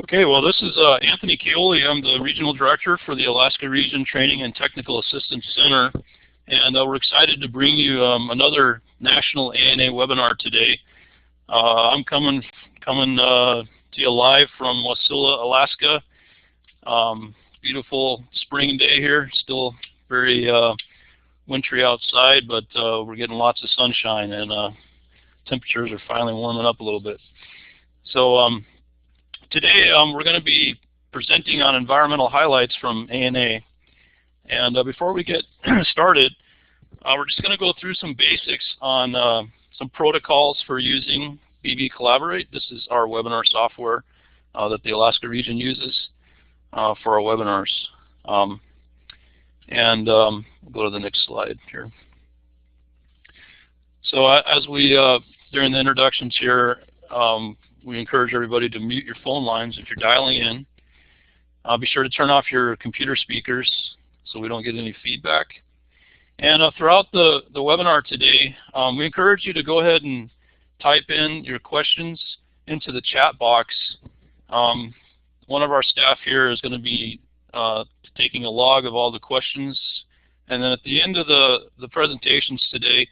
Okay, well, this is Anthony Keoli. I'm the Regional Director for the Alaska Region Training and Technical Assistance Center, and we're excited to bring you another National ANA webinar today. I'm coming to you live from Wasilla, Alaska. Beautiful spring day here, still very wintry outside, but we're getting lots of sunshine, and temperatures are finally warming up a little bit. So today we're going to be presenting on environmental highlights from ANA. And before we get started, we're just going to go through some basics on some protocols for using BB Collaborate. This is our webinar software that the Alaska region uses for our webinars. We'll go to the next slide here. So as we, during the introductions here, we encourage everybody to mute your phone lines if you're dialing in. Be sure to turn off your computer speakers so we don't get any feedback. And throughout the webinar today, we encourage you to go ahead and type in your questions into the chat box. One of our staff here is going to be taking a log of all the questions. And then at the end of the presentations today,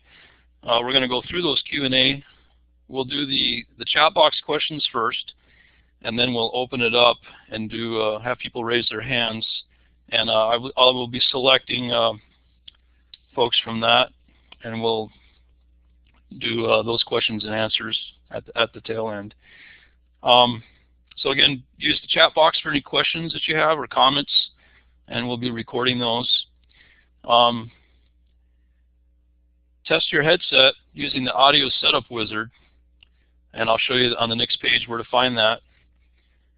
we're going to go through those Q&A. We'll do the chat box questions first, and then we'll open it up and do have people raise their hands. And I will be selecting folks from that, and we'll do those questions and answers at the tail end. So again, use the chat box for any questions that you have or comments, and we'll be recording those. Test your headset using the audio setup wizard, and I'll show you on the next page where to find that.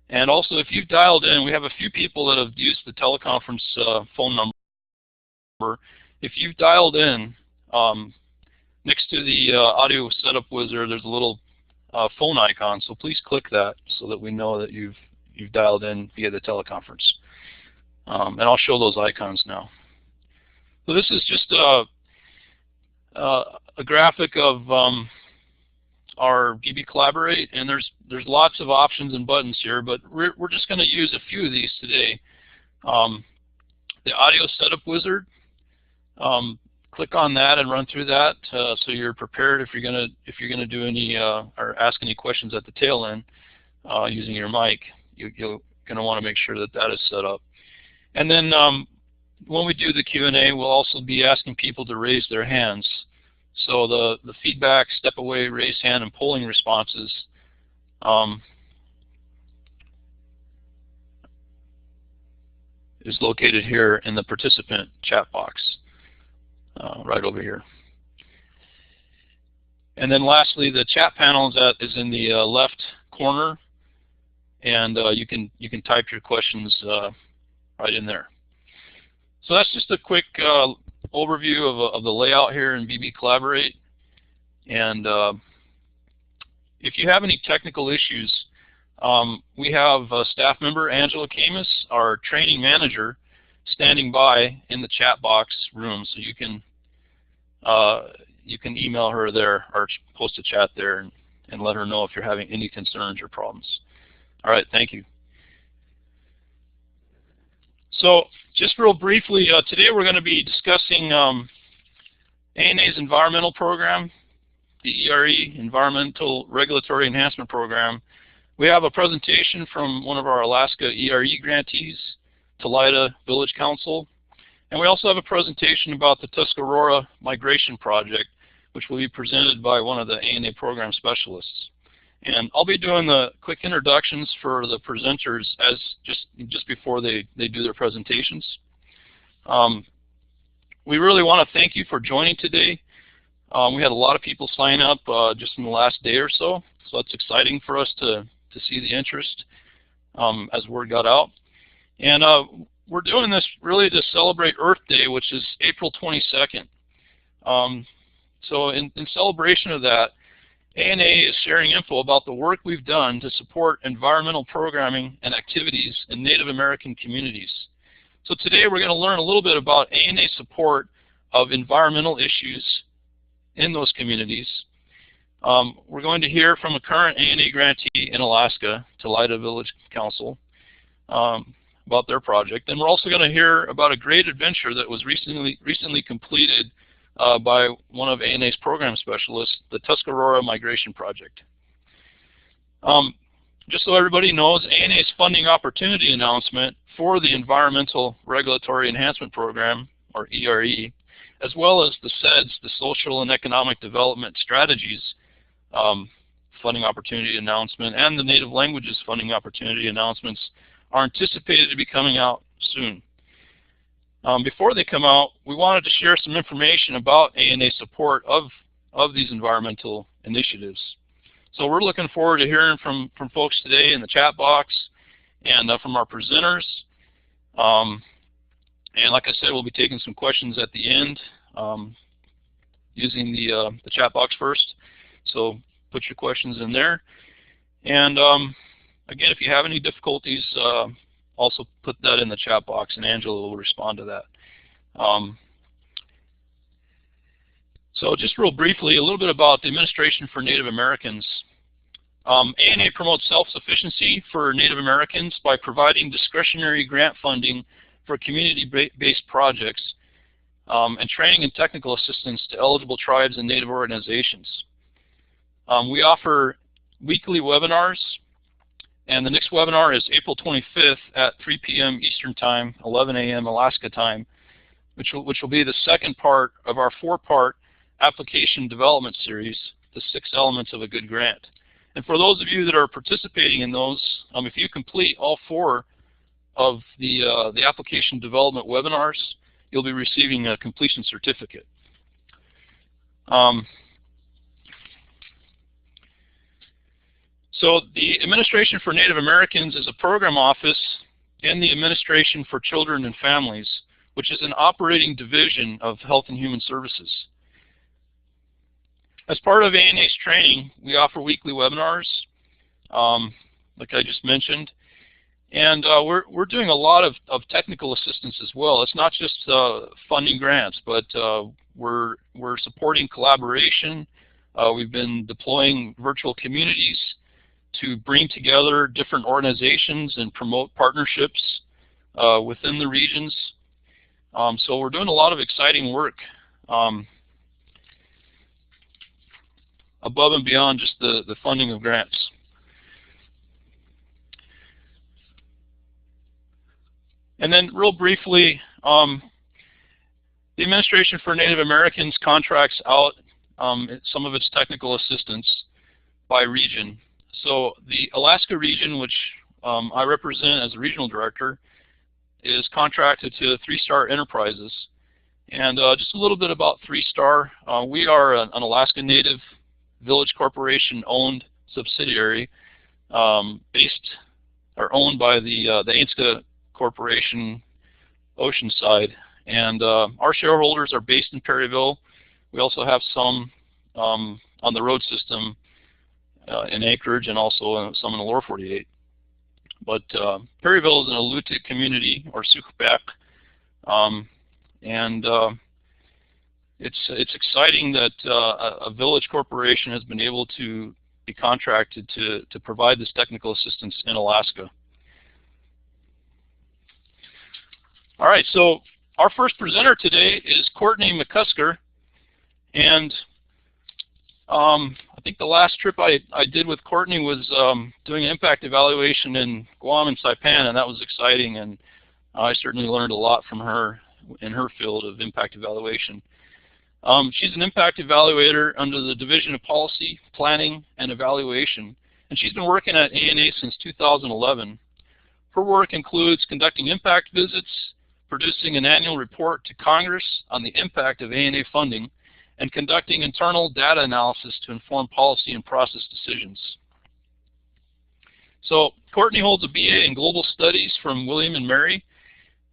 And also, if you've dialed in, we have a few people that have used the teleconference phone number. If you've dialed in, next to the audio setup wizard, there's a little phone icon, so please click that so that we know that you've dialed in via the teleconference. And I'll show those icons now. So this is just a graphic of our BB Collaborate, and there's lots of options and buttons here, but we're just going to use a few of these today. The audio setup wizard, click on that and run through that so you're prepared if you're going to do any or ask any questions at the tail end using your mic. You're going to want to make sure that that is set up. And then when we do the Q&A, we'll also be asking people to raise their hands. So the feedback, step away, raise hand, and polling responses is located here in the participant chat box, right over here. And then lastly, the chat panel is in the left corner, and you can type your questions right in there. So that's just a quick overview of the layout here in BB Collaborate. And if you have any technical issues, we have a staff member, Angela Camus, our training manager, standing by in the chat box room, so you can email her there or post a chat there and let her know if you're having any concerns or problems. All right, thank you. So just real briefly, today we're going to be discussing ANA's environmental program, the ERE, Environmental Regulatory Enhancement Program. We have a presentation from one of our Alaska ERE grantees, Talida Village Council, and we also have a presentation about the Tuscarora Migration Project, which will be presented by one of the ANA program specialists. And I'll be doing the quick introductions for the presenters as just before they do their presentations. We really want to thank you for joining today. We had a lot of people sign up just in the last day or so it's exciting for us to see the interest as word got out. And we're doing this really to celebrate Earth Day, which is April 22nd. So in celebration of that, ANA is sharing info about the work we've done to support environmental programming and activities in Native American communities. So today we're going to learn a little bit about ANA's support of environmental issues in those communities. We're going to hear from a current ANA grantee in Alaska, Telida Village Council, about their project. And we're also going to hear about a great adventure that was recently completed by one of ANA's program specialists, the Tuscarora Migration Project. Just so everybody knows, ANA's funding opportunity announcement for the Environmental Regulatory Enhancement Program, or ERE, as well as the SEDS, the Social and Economic Development Strategies funding opportunity announcement, and the Native Languages funding opportunity announcements are anticipated to be coming out soon. Before they come out, we wanted to share some information about ANA support of these environmental initiatives. So we're looking forward to hearing from folks today in the chat box and from our presenters. And like I said, we'll be taking some questions at the end using the chat box first. So put your questions in there. And again, if you have any difficulties, also put that in the chat box and Angela will respond to that. So just real briefly, a little bit about the Administration for Native Americans. ANA promotes self-sufficiency for Native Americans by providing discretionary grant funding for community-based projects and training and technical assistance to eligible tribes and Native organizations. We offer weekly webinars, and the next webinar is April 25th at 3 p.m. Eastern Time, 11 a.m. Alaska time, which will be the second part of our 4-part application development series, the 6 elements of a good grant. And for those of you that are participating in those, if you complete all 4 of the application development webinars, you'll be receiving a completion certificate. So the Administration for Native Americans is a program office in the Administration for Children and Families, which is an operating division of Health and Human Services. As part of ANA's training, we offer weekly webinars, like I just mentioned, and we're doing a lot of technical assistance as well. It's not just funding grants, but we're supporting collaboration. We've been deploying virtual communities to bring together different organizations and promote partnerships within the regions. So we're doing a lot of exciting work above and beyond just the funding of grants. And then real briefly, the Administration for Native Americans contracts out some of its technical assistance by region. So the Alaska region, which I represent as a regional director, is contracted to 3-Star Enterprises. And just a little bit about 3-Star. We are an Alaska Native Village Corporation owned subsidiary based or owned by the Ainska Corporation Oceanside. And our shareholders are based in Perryville. We also have some on the road system in Anchorage and also some in the lower 48. But Perryville is an Alutiiq community, or Sukbek, and it's exciting that a village corporation has been able to be contracted to provide this technical assistance in Alaska. All right, so our first presenter today is Courtney McCusker, and I think the last trip I did with Courtney was doing an impact evaluation in Guam and Saipan, and that was exciting, and I certainly learned a lot from her in her field of impact evaluation. She's an impact evaluator under the Division of Policy, Planning, and Evaluation, and she's been working at ANA since 2011. Her work includes conducting impact visits, producing an annual report to Congress on the impact of ANA funding, and conducting internal data analysis to inform policy and process decisions. So Courtney holds a BA in Global Studies from William & Mary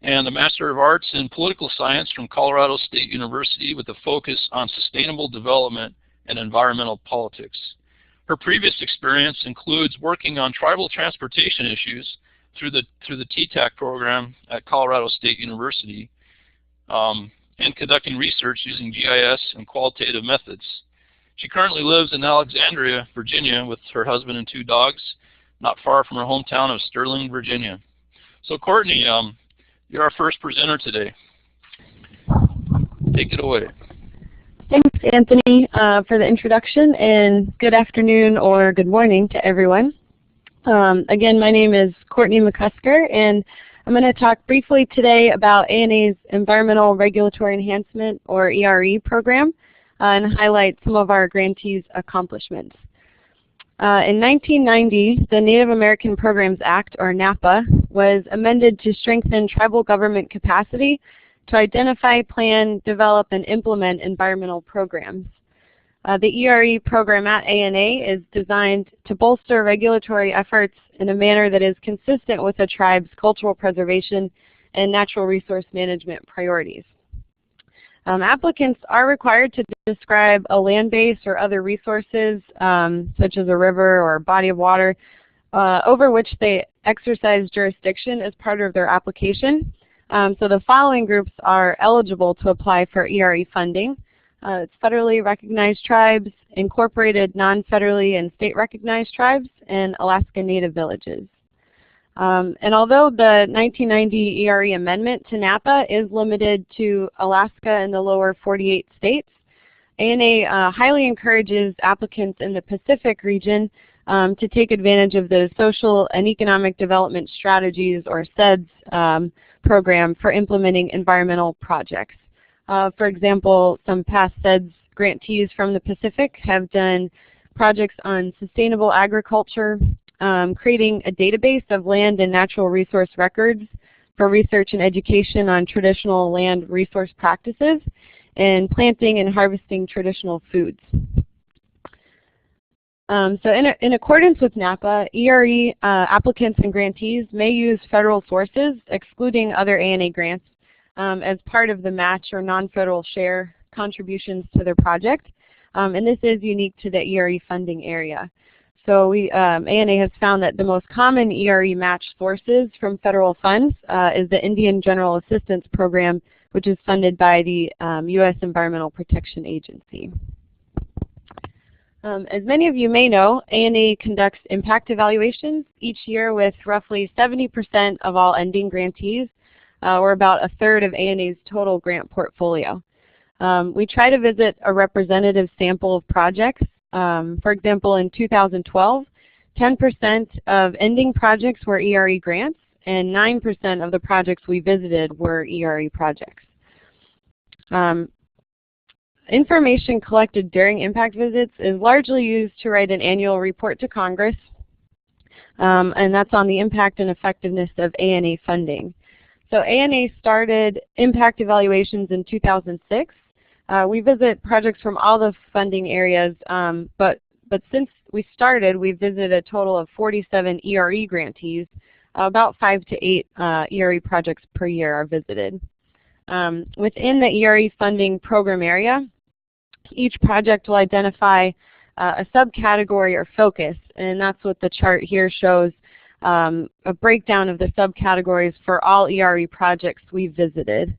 and a Master of Arts in Political Science from Colorado State University with a focus on sustainable development and environmental politics. Her previous experience includes working on tribal transportation issues through the TTAC program at Colorado State University, and conducting research using GIS and qualitative methods. She currently lives in Alexandria, Virginia with her husband and 2 dogs, not far from her hometown of Sterling, Virginia. So Courtney, you're our first presenter today. Take it away. Thanks, Anthony, for the introduction, and good afternoon or good morning to everyone. Again, my name is Courtney McCusker, and I'm going to talk briefly today about ANA's Environmental Regulatory Enhancement, or ERE, program, and highlight some of our grantees' accomplishments. In 1990, the Native American Programs Act, or NAPA, was amended to strengthen tribal government capacity to identify, plan, develop, and implement environmental programs. The ERE program at ANA is designed to bolster regulatory efforts in a manner that is consistent with the tribe's cultural preservation and natural resource management priorities. Applicants are required to describe a land base or other resources, such as a river or a body of water, over which they exercise jurisdiction as part of their application. So the following groups are eligible to apply for ERE funding. It's federally recognized tribes, incorporated non-federally and state recognized tribes, and Alaska Native villages. And although the 1990 ERE amendment to NAPA is limited to Alaska and the lower 48 states, ANA highly encourages applicants in the Pacific region to take advantage of the Social and Economic Development Strategies, or SEDS, program for implementing environmental projects. For example, some past SEDS grantees from the Pacific have done projects on sustainable agriculture, creating a database of land and natural resource records for research and education on traditional land resource practices, and planting and harvesting traditional foods. So in accordance with NAPA, ERE applicants and grantees may use federal sources, excluding other ANA grants, as part of the match or non-federal share contributions to their project. And this is unique to the ERE funding area. So ANA has found that the most common ERE match sources from federal funds is the Indian General Assistance Program, which is funded by the U.S. Environmental Protection Agency. As many of you may know, ANA conducts impact evaluations each year with roughly 70% of all ending grantees, or about 1/3 of ANA's total grant portfolio. We try to visit a representative sample of projects. For example, in 2012, 10% of ending projects were ERE grants, and 9% of the projects we visited were ERE projects. Information collected during impact visits is largely used to write an annual report to Congress, and that's on the impact and effectiveness of ANA funding. So ANA started impact evaluations in 2006. We visit projects from all the funding areas, but since we started, we've visited a total of 47 ERE grantees. About 5 to 8 ERE projects per year are visited. Within the ERE funding program area, each project will identify a subcategory or focus, and that's what the chart here shows, a breakdown of the subcategories for all ERE projects we've visited.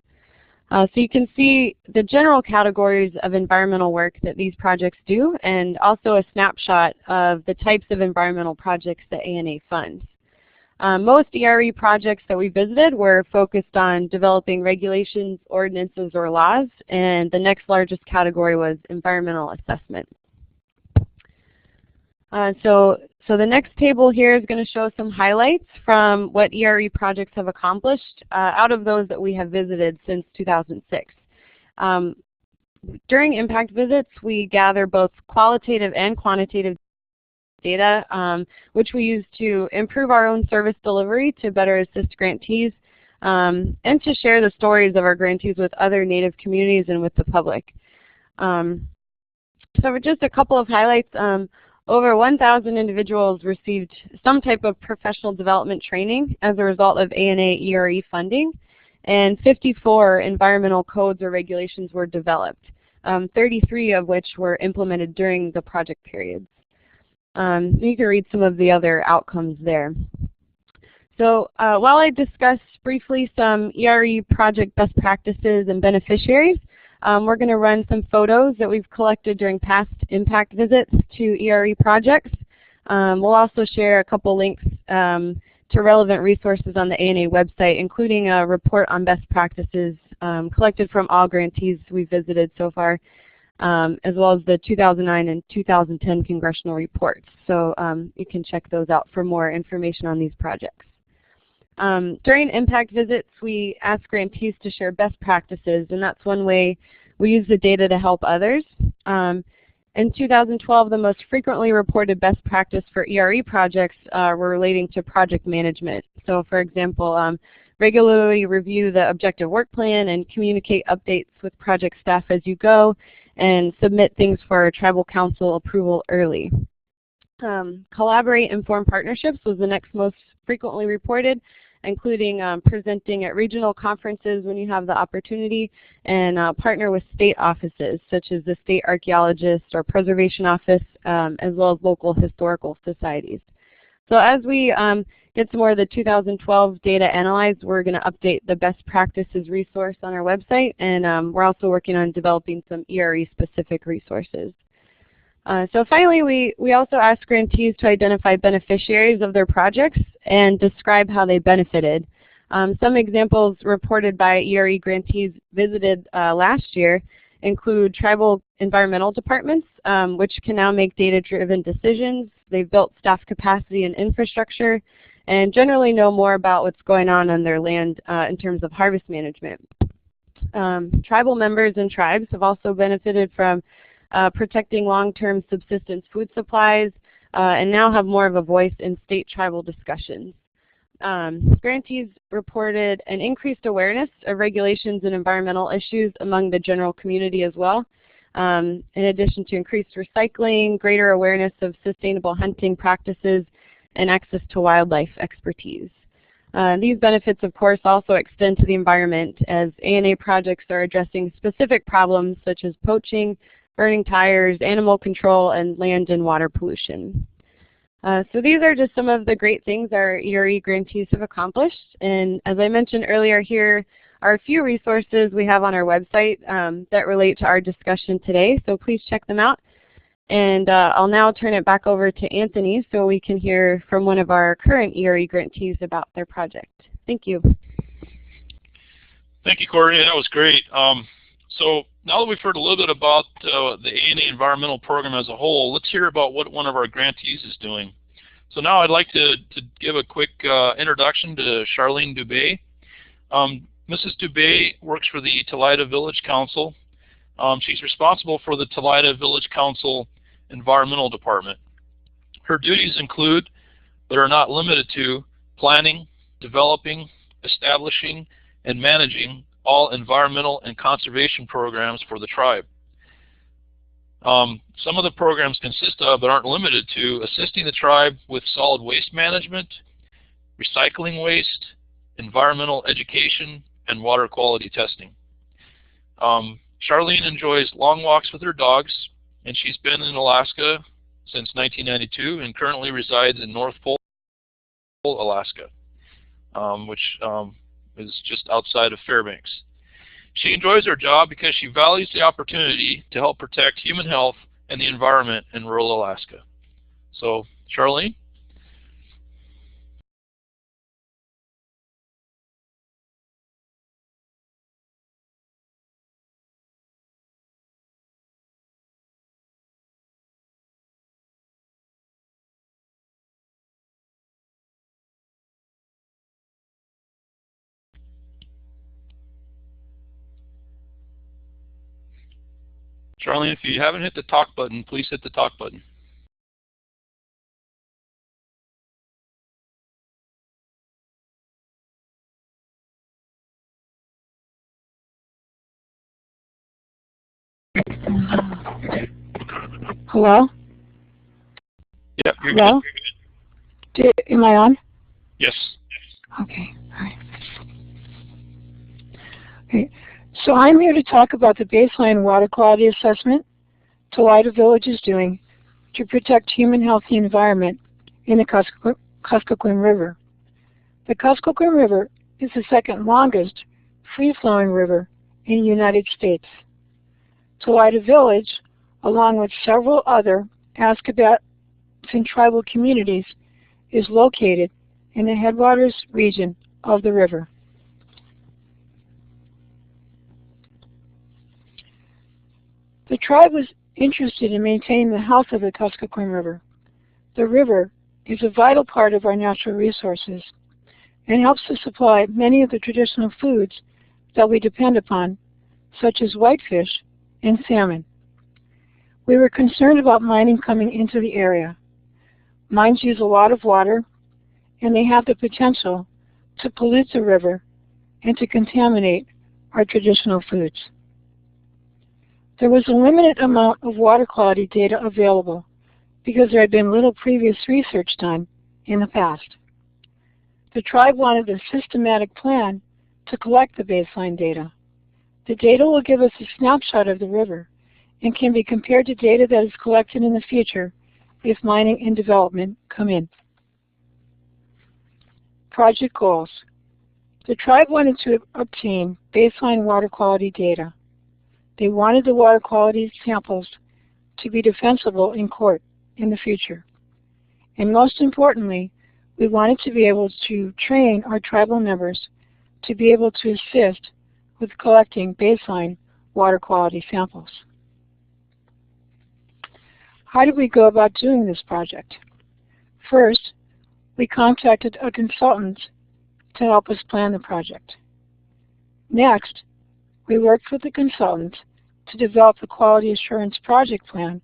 So you can see the general categories of environmental work that these projects do, and also a snapshot of the types of environmental projects that ANA funds. Most ERE projects that we visited were focused on developing regulations, ordinances, or laws, and the next largest category was environmental assessment. So the next table here is going to show some highlights from what ERE projects have accomplished out of those that we have visited since 2006. During impact visits, we gather both qualitative and quantitative data, which we use to improve our own service delivery to better assist grantees, and to share the stories of our grantees with other Native communities and with the public. So for just a couple of highlights, over 1,000 individuals received some type of professional development training as a result of ANA ERE funding, and 54 environmental codes or regulations were developed, 33 of which were implemented during the project periods. You can read some of the other outcomes there. So while I discuss briefly some ERE project best practices and beneficiaries, We're going to run some photos that we've collected during past impact visits to ERE projects. We'll also share a couple links to relevant resources on the ANA website, including a report on best practices collected from all grantees we've visited so far, as well as the 2009 and 2010 congressional reports. So you can check those out for more information on these projects. During impact visits, we ask grantees to share best practices, and that's one way we use the data to help others. In 2012, the most frequently reported best practice for ERE projects were relating to project management. So for example, regularly review the objective work plan and communicate updates with project staff as you go, and submit things for tribal council approval early. Collaborate and form partnerships was the next most frequently reported, including presenting at regional conferences when you have the opportunity, and partner with state offices such as the State Archaeologist or Preservation Office, as well as local historical societies. So as we get some more of the 2012 data analyzed, we're going to update the best practices resource on our website, and we're also working on developing some ERE-specific resources. So finally, we also ask grantees to identify beneficiaries of their projects and describe how they benefited. Some examples reported by ERE grantees visited last year include tribal environmental departments, which can now make data-driven decisions. They've built staff capacity and infrastructure, and generally know more about what's going on their land in terms of harvest management. Tribal members and tribes have also benefited from protecting long-term subsistence food supplies, and now have more of a voice in state tribal discussions. Grantees reported an increased awareness of regulations and environmental issues among the general community as well, in addition to increased recycling, greater awareness of sustainable hunting practices, and access to wildlife expertise. These benefits, of course, also extend to the environment, as ANA projects are addressing specific problems such as poaching, burning tires, animal control, and land and water pollution. So these are just some of the great things our ERE grantees have accomplished. And as I mentioned earlier, here are a few resources we have on our website that relate to our discussion today. So please check them out. And I'll now turn it back over to Anthony so we can hear from one of our current ERE grantees about their project. Thank you. Thank you, Courtney. That was great. So now that we've heard a little bit about the ANA environmental program as a whole, let's hear about what one of our grantees is doing. So now I'd like to give a quick introduction to Charlene Dubé. Mrs. Dubé works for the Talida Village Council. She's responsible for the Talida Village Council Environmental Department. Her duties include, but are not limited to, planning, developing, establishing, and managing all environmental and conservation programs for the tribe. Some of the programs consist of, but aren't limited to, assisting the tribe with solid waste management, recycling waste, environmental education, and water quality testing. Charlene enjoys long walks with her dogs, and she's been in Alaska since 1992 and currently resides in North Pole, Alaska, which is just outside of Fairbanks. She enjoys her job because she values the opportunity to help protect human health and the environment in rural Alaska. So, Charlene? Charlene, if you haven't hit the talk button, please hit the talk button. Hello? Yep, you're Hello? good. Am I on? Yes. Okay. All right. Okay. So I'm here to talk about the baseline water quality assessment Talida Village is doing to protect human health and environment in the Kuskokwim River. The Kuskokwim River is the second longest free-flowing river in the United States. Tolida Village, along with several other Athabascan tribal communities, is located in the headwaters region of the river. The tribe was interested in maintaining the health of the Kuskokwim River. The river is a vital part of our natural resources and helps to supply many of the traditional foods that we depend upon, such as whitefish and salmon. We were concerned about mining coming into the area. Mines use a lot of water, and they have the potential to pollute the river and to contaminate our traditional foods. There was a limited amount of water quality data available because there had been little previous research done in the past. The tribe wanted a systematic plan to collect the baseline data. The data will give us a snapshot of the river and can be compared to data that is collected in the future if mining and development come in. Project goals. The tribe wanted to obtain baseline water quality data. They wanted the water quality samples to be defensible in court in the future. And most importantly, we wanted to be able to train our tribal members to be able to assist with collecting baseline water quality samples. How did we go about doing this project? First, we contacted a consultant to help us plan the project. Next, we worked with the consultant to develop the Quality Assurance Project Plan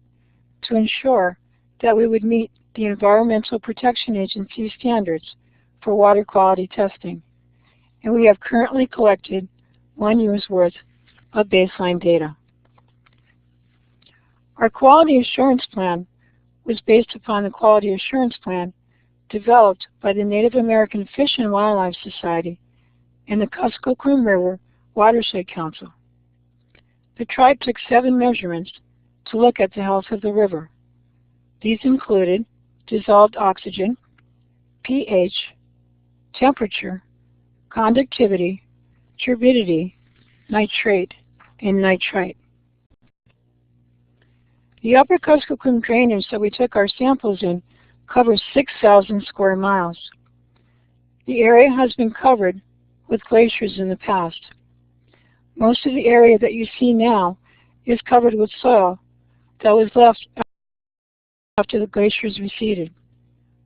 to ensure that we would meet the Environmental Protection Agency standards for water quality testing. And we have currently collected 1 year's worth of baseline data. Our Quality Assurance Plan was based upon the Quality Assurance Plan developed by the Native American Fish and Wildlife Society and the Kuskokwim River Watershed Council. The tribe took 7 measurements to look at the health of the river. These included dissolved oxygen, pH, temperature, conductivity, turbidity, nitrate, and nitrite. The upper Kuskokwim drainage that we took our samples in covers 6,000 square miles. The area has been covered with glaciers in the past. Most of the area that you see now is covered with soil that was left after the glaciers receded,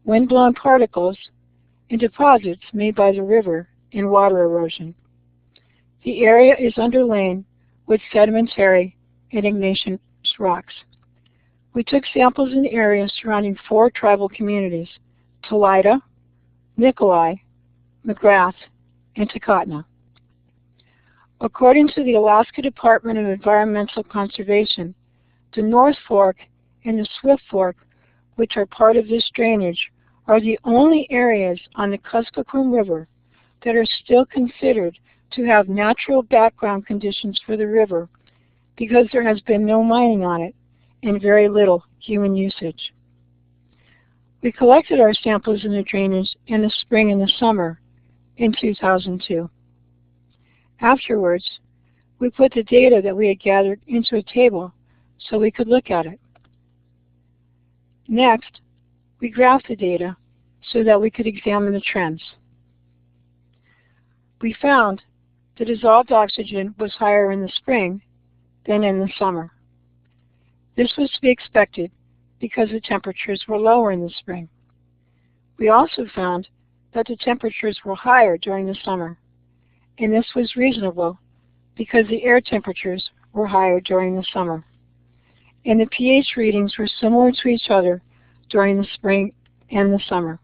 wind-blown particles, and deposits made by the river and water erosion. The area is underlain with sedimentary and igneous rocks. We took samples in the area surrounding 4 tribal communities, Tolida, Nikolai, McGrath, and Takotna. According to the Alaska Department of Environmental Conservation, the North Fork and the Swift Fork, which are part of this drainage, are the only areas on the Kuskokwim River that are still considered to have natural background conditions for the river because there has been no mining on it and very little human usage. We collected our samples in the drainage in the spring and the summer in 2002. Afterwards, we put the data that we had gathered into a table so we could look at it. Next, we graphed the data so that we could examine the trends. We found the dissolved oxygen was higher in the spring than in the summer. This was to be expected because the temperatures were lower in the spring. We also found that the temperatures were higher during the summer, and this was reasonable because the air temperatures were higher during the summer. And the pH readings were similar to each other during the spring and the summer.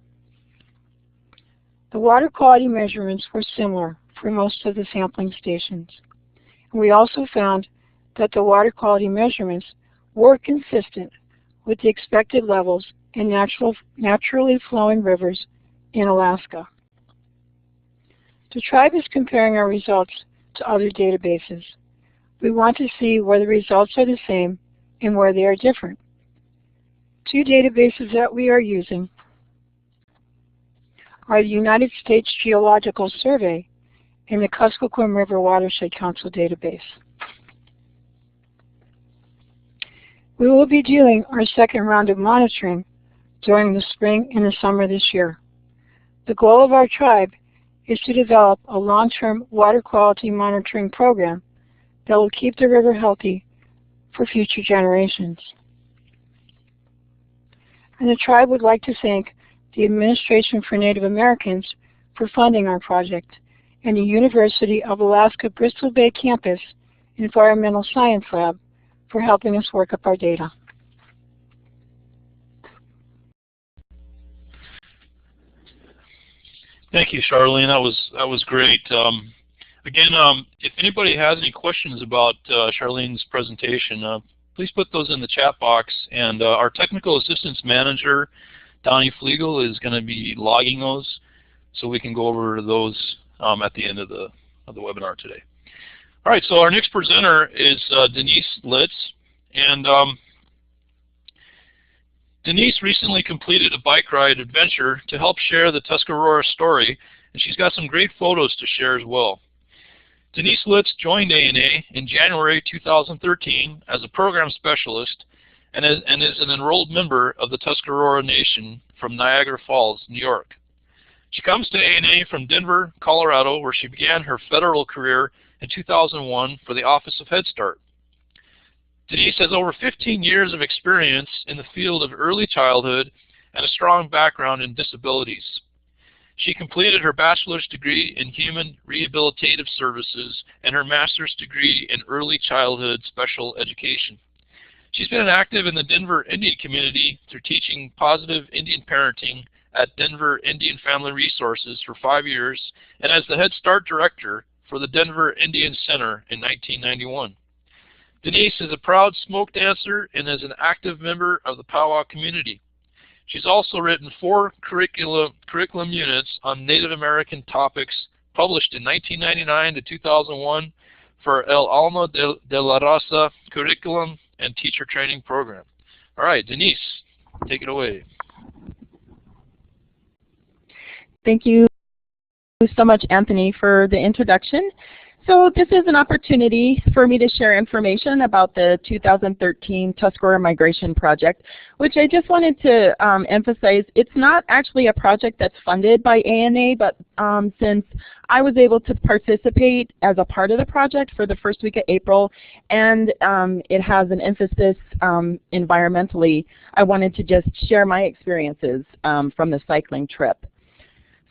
The water quality measurements were similar for most of the sampling stations. And we also found that the water quality measurements were consistent with the expected levels in naturally flowing rivers in Alaska. The tribe is comparing our results to other databases. We want to see where the results are the same and where they are different. 2 databases that we are using are the United States Geological Survey and the Kuskokwim River Watershed Council database. We will be doing our second round of monitoring during the spring and the summer this year. The goal of our tribe is to develop a long-term water quality monitoring program that will keep the river healthy for future generations. And the tribe would like to thank the Administration for Native Americans for funding our project and the University of Alaska Bristol Bay Campus Environmental Science Lab for helping us work up our data. Thank you, Charlene. That was great. Again, if anybody has any questions about Charlene's presentation, please put those in the chat box. And our technical assistance manager, Donnie Flegel, is going to be logging those, so we can go over those at the end of the webinar today. All right. So our next presenter is Denise Litz, and Denise recently completed a bike ride adventure to help share the Tuscarora story, and she's got some great photos to share as well. Denise Litz joined ANA in January 2013 as a program specialist and is an enrolled member of the Tuscarora Nation from Niagara Falls, New York. She comes to ANA from Denver, Colorado, where she began her federal career in 2001 for the Office of Head Start. Denise has over 15 years of experience in the field of early childhood and a strong background in disabilities. She completed her bachelor's degree in human rehabilitative services and her master's degree in early childhood special education. She's been active in the Denver Indian community through teaching positive Indian parenting at Denver Indian Family Resources for 5 years and as the Head Start Director for the Denver Indian Center in 1991. Denise is a proud smoke dancer and is an active member of the powwow community. She's also written 4 curriculum units on Native American topics published in 1999 to 2001 for El Alma de la Raza curriculum and teacher training program. All right, Denise, take it away. Thank you so much, Anthony, for the introduction. So this is an opportunity for me to share information about the 2013 Tuscarora Migration Project, which I just wanted to emphasize, it's not actually a project that's funded by ANA, but since I was able to participate as a part of the project for the first week of April, and it has an emphasis environmentally, I wanted to just share my experiences from the cycling trip.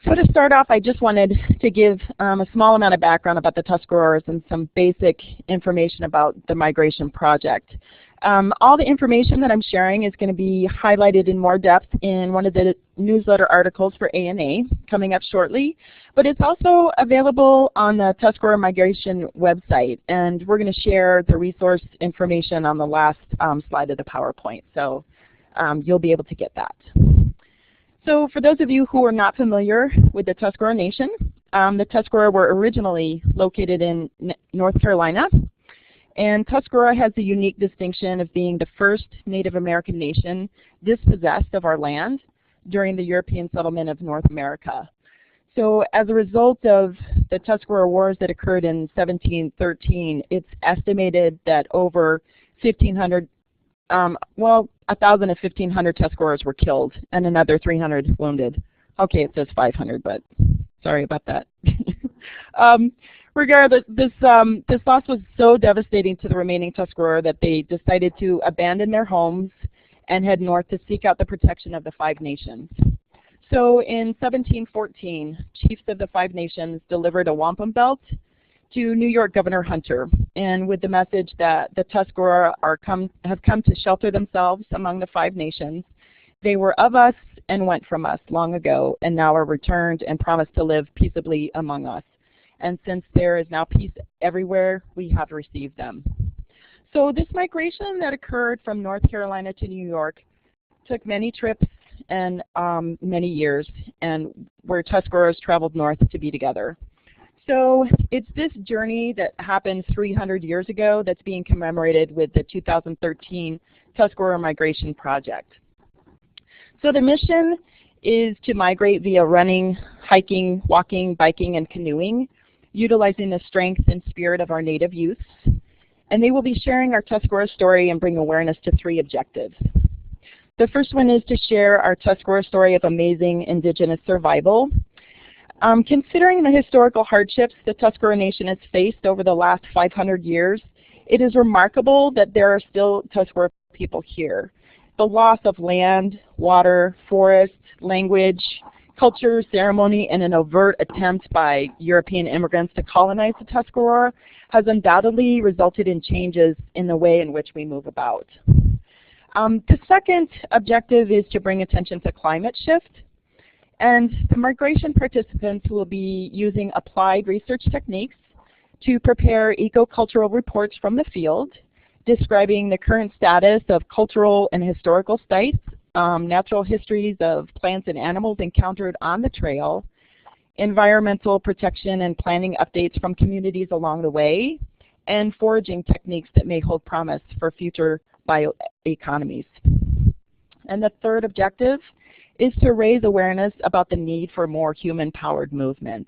So to start off, I just wanted to give a small amount of background about the Tuscaroras and some basic information about the migration project. All the information that I'm sharing is going to be highlighted in more depth in one of the newsletter articles for ANA coming up shortly, but it's also available on the Tuscarora Migration website, and we're going to share the resource information on the last slide of the PowerPoint, so you'll be able to get that. So for those of you who are not familiar with the Tuscarora Nation, the Tuscarora were originally located in North Carolina, and Tuscarora has the unique distinction of being the first Native American nation dispossessed of our land during the European settlement of North America. So as a result of the Tuscarora Wars that occurred in 1713, it's estimated that over 1,500 1,000 to 1,500 Tuscaroras were killed and another 300 wounded. Okay, it says 500, but sorry about that. Regardless, this loss was so devastating to the remaining Tuscarora that they decided to abandon their homes and head north to seek out the protection of the Five Nations. So in 1714, chiefs of the Five Nations delivered a wampum belt to New York Governor Hunter, and with the message that the Tuscarora have come to shelter themselves among the Five Nations. They were of us and went from us long ago, and now are returned and promised to live peaceably among us. And since there is now peace everywhere, we have received them. So this migration that occurred from North Carolina to New York took many trips and many years, and where Tuscaroras traveled north to be together. So it's this journey that happened 300 years ago that's being commemorated with the 2013 Tuscarora Migration Project. So the mission is to migrate via running, hiking, walking, biking, and canoeing, utilizing the strength and spirit of our native youths. and they will be sharing our Tuscarora story and bring awareness to 3 objectives. The first one is to share our Tuscarora story of amazing Indigenous survival. Considering the historical hardships the Tuscarora Nation has faced over the last 500 years, it is remarkable that there are still Tuscarora people here. The loss of land, water, forest, language, culture, ceremony, and an overt attempt by European immigrants to colonize the Tuscarora has undoubtedly resulted in changes in the way in which we move about. The second objective is to bring attention to climate shift, and the migration participants will be using applied research techniques to prepare eco-cultural reports from the field, describing the current status of cultural and historical sites, natural histories of plants and animals encountered on the trail, environmental protection and planning updates from communities along the way, and foraging techniques that may hold promise for future bioeconomies. And the third objective is to raise awareness about the need for more human-powered movement.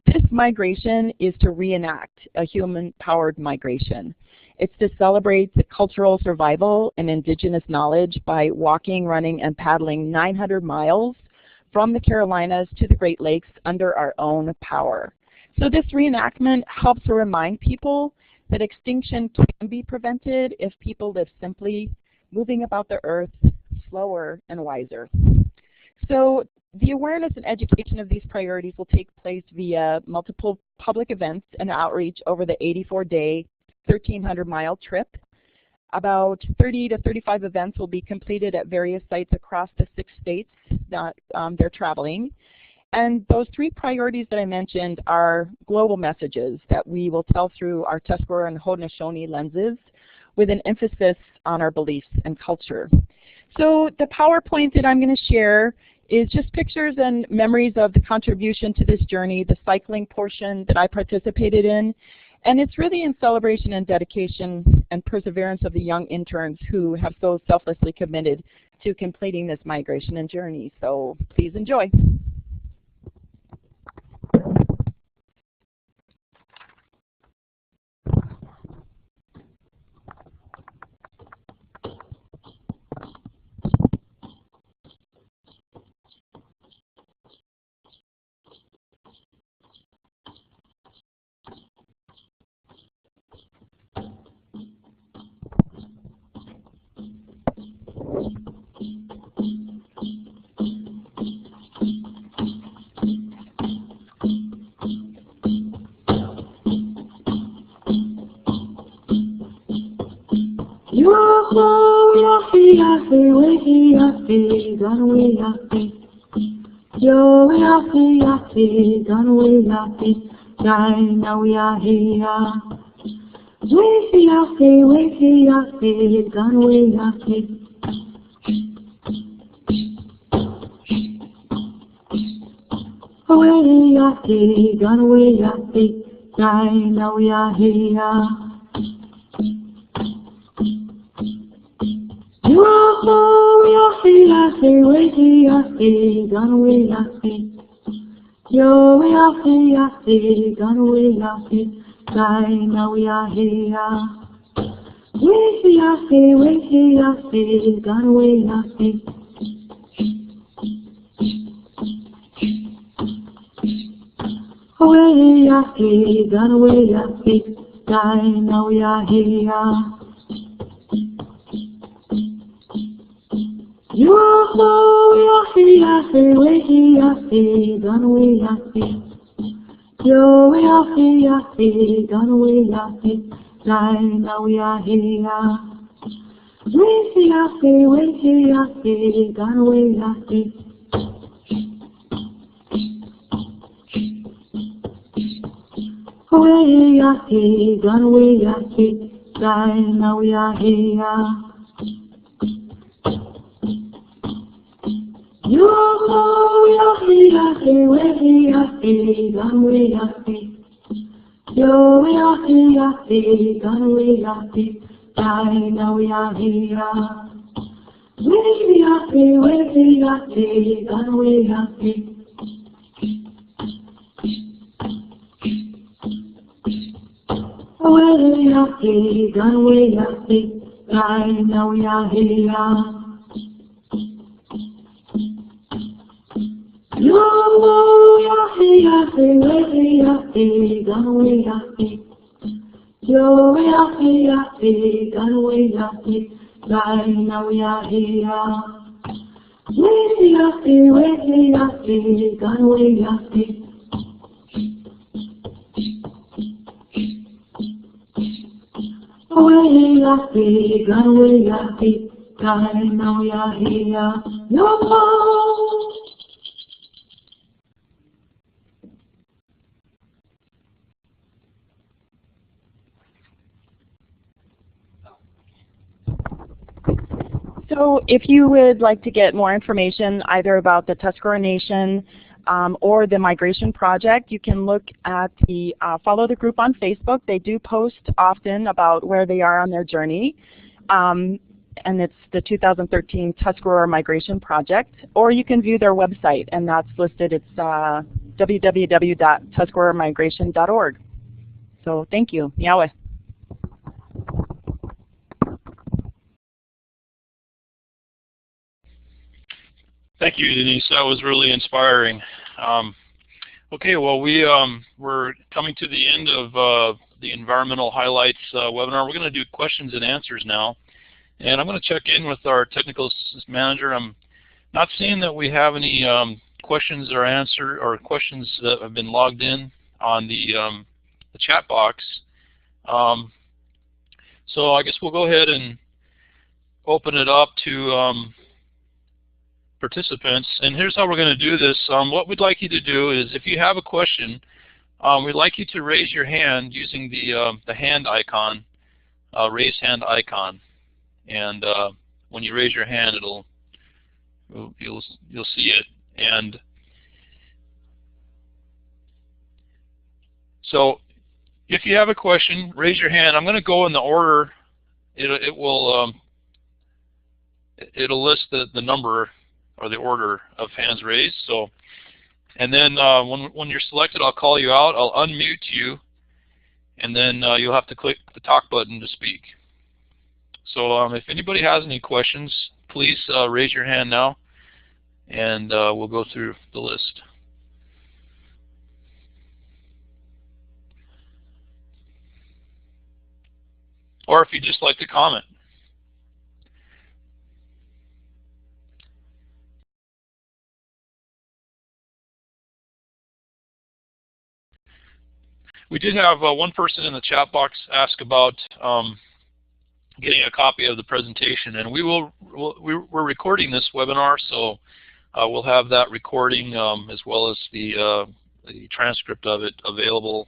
This migration is to reenact a human-powered migration. It's to celebrate the cultural survival and indigenous knowledge by walking, running, and paddling 900 miles from the Carolinas to the Great Lakes under our own power. So this reenactment helps to remind people that extinction can be prevented if people live simply, moving about the earth slower and wiser. So the awareness and education of these priorities will take place via multiple public events and outreach over the 84-day, 1,300-mile trip. About 30 to 35 events will be completed at various sites across the 6 states that they're traveling. And those 3 priorities that I mentioned are global messages that we will tell through our Tuscarora and Haudenosaunee lenses with an emphasis on our beliefs and culture. So the PowerPoint that I'm going to share is just pictures and memories of the contribution to this journey, the cycling portion that I participated in. And it's really in celebration and dedication and perseverance of the young interns who have so selflessly committed to completing this migration and journey. So please enjoy. Yo, yafi, gone we yafi, now we are here. We yafi, gone we yafi. We yafi, gone we yafi, now we are here. Gone we yafi. Yo, yafi, gone we yafi. Now we are here. We yafi, gone we yafi. We yafi, gone we yafi. Now we are here. Yo, yafi, gone we yafi. Yo, yafi, gone we yafi. Now we are here. We yafi, gone we yafi. We yafi, gone we yafi. Now we are here. Yo, yafi, gone we yafi. Yo, yafi, gone we yafi. Now we are here. We yafi, gone we yafi. We are here, gone away, I see. Right now we are here. Yo, we are here, we are here, gone away, I see. Yo, we are here, gone away, I see. Right now we are here. We are here, gone away, I see. Away, I see, gone away, I see. Right now we are here. Yo. So if you would like to get more information either about the Tuscarora Nation or the migration project, you can look at the follow the group on Facebook. They do post often about where they are on their journey. And it's the 2013 Tuscarora Migration Project. Or you can view their website, and that's listed. It's www.tuscaroramigration.org. So thank you. Yahweh. Thank you, Denise. That was really inspiring. Okay, well, we're coming to the end of the Environmental Highlights webinar. We're going to do questions and answers now. And I'm going to check in with our technical manager. I'm not seeing that we have any questions or questions that have been logged in on the chat box. So I guess we'll go ahead and open it up to participants. And here's how we're going to do this. What we'd like you to do is, if you have a question, we'd like you to raise your hand using the hand icon, raise hand icon. And when you raise your hand, you'll see it. And so, if you have a question, raise your hand. I'm going to go in the order. It'll list the number or the order of hands raised. So, and then when you're selected, I'll call you out. I'll unmute you, and then you'll have to click the talk button to speak. So if anybody has any questions, please raise your hand now, and we'll go through the list. Or if you'd just like to comment. We did have one person in the chat box ask about getting a copy of the presentation, and we're recording this webinar, so we'll have that recording as well as the transcript of it available.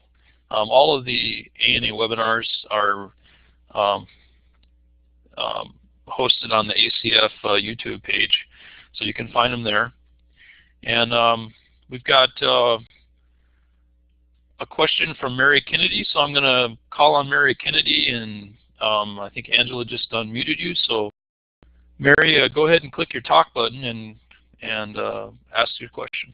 All of the ANA webinars are hosted on the ACF YouTube page, so you can find them there. And we've got a question from Mary Kennedy, so I'm going to call on Mary Kennedy, and I think Angela just unmuted you. So Mary, go ahead and click your talk button and ask your question.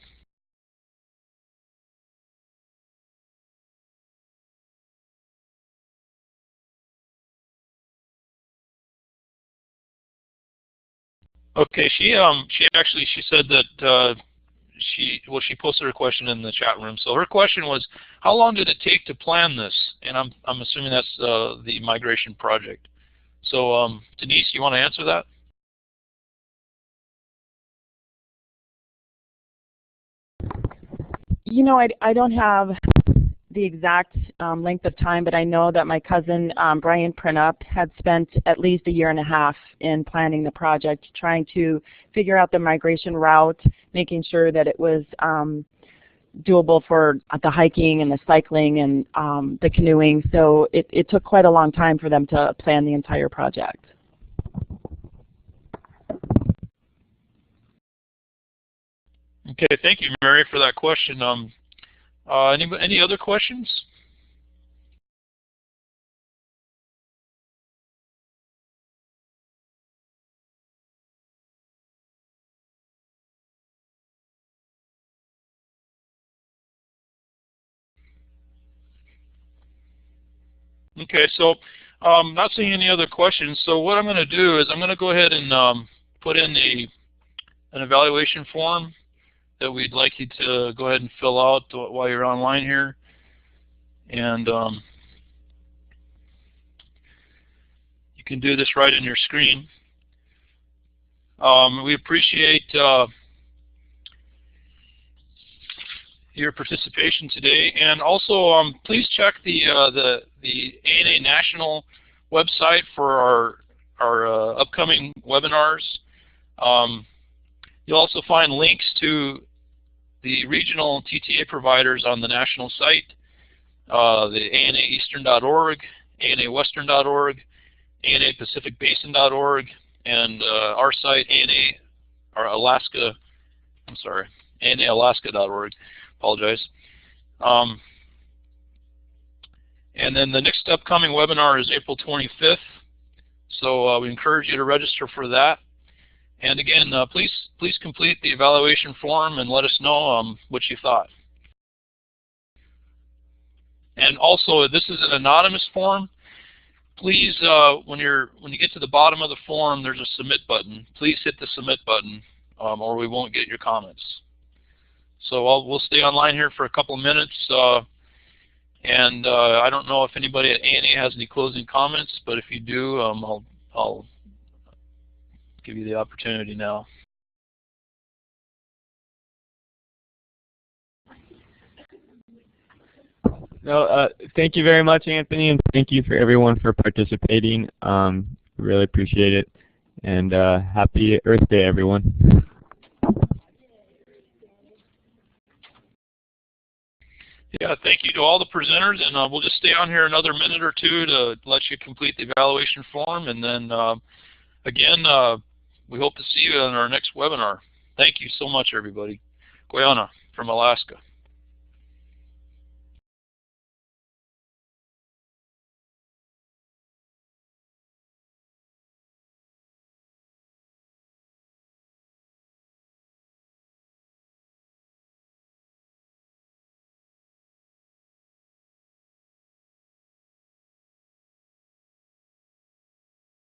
Okay, she said that she posted her question in the chat room. So her question was, how long did it take to plan this? And I'm assuming that's the migration project. So Denise, you want to answer that? You know, I don't have the exact length of time, but I know that my cousin Brian Printup had spent at least 1.5 years in planning the project, trying to figure out the migration route, making sure that it was doable for the hiking and the cycling and the canoeing. So it took quite a long time for them to plan the entire project. Okay, thank you, Mary, for that question. Any other questions? Okay, so not seeing any other questions. So what I'm going to do is I'm going to go ahead and put in an evaluation form that we'd like you to go ahead and fill out while you're online here. And you can do this right in your screen. We appreciate your participation today, and also please check the ANA National website for our upcoming webinars. You'll also find links to the regional TTA providers on the national site, the ANAeastern.org, ANAwestern.org, ANAPacificBasin.org, and our site, ANAalaska.org. Apologize. And then the next upcoming webinar is April 25th. So we encourage you to register for that. And again, please complete the evaluation form and let us know what you thought. And also, this is an anonymous form. Please, when you get to the bottom of the form, there's a submit button. Please hit the submit button, or we won't get your comments. So we'll stay online here for a couple of minutes, and I don't know if anybody at ANA has any closing comments, but if you do, I'll give you the opportunity now. No, thank you very much, Anthony, and thank you for everyone for participating. Really appreciate it, and happy Earth Day, everyone. Yeah, thank you to all the presenters, and we'll just stay on here another minute or two to let you complete the evaluation form, and then again, we hope to see you in our next webinar. Thank you so much, everybody. Guyana from Alaska.